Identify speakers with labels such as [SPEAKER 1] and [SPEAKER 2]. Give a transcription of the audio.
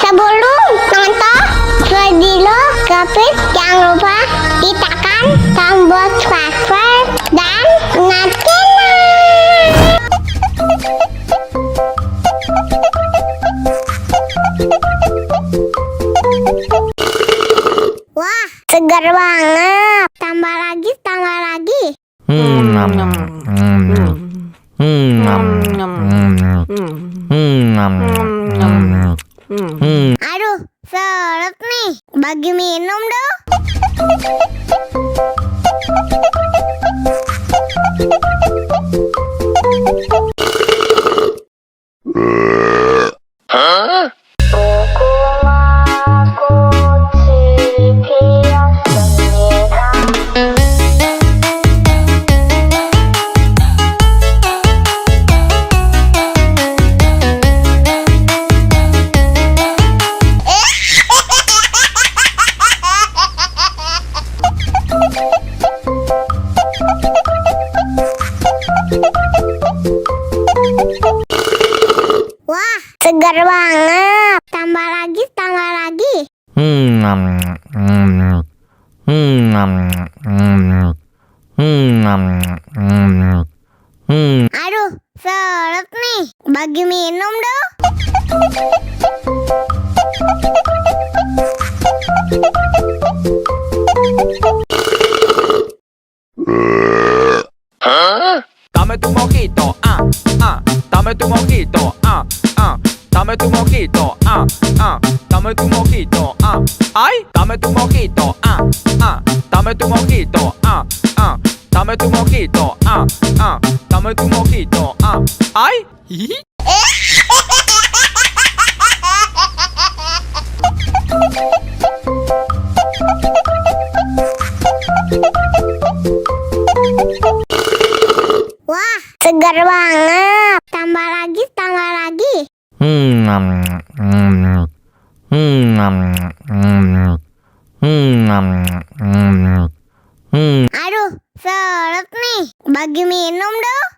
[SPEAKER 1] Sebelum nonton video Kepit, jangan lupa ditekan tombol subscribe dan nyalakan. Wah, segar banget. Tambah lagi, tambah lagi. Aduh, seret nih. Bagi minum dong. Wah, segar banget. Tambah lagi, tambah lagi. Aduh, seret nih. Bagi minum dong.
[SPEAKER 2] Dame tu mojito, dame tu mojito, dame tu mojito, dame tu mojito, ay, dame tu mojito, dame tu mojito, dame tu mojito, dame tu mojito, ay.
[SPEAKER 1] Wah, segar banget. Tambah lagi, tambah lagi. Aduh, seret nih. Bagi minum dong.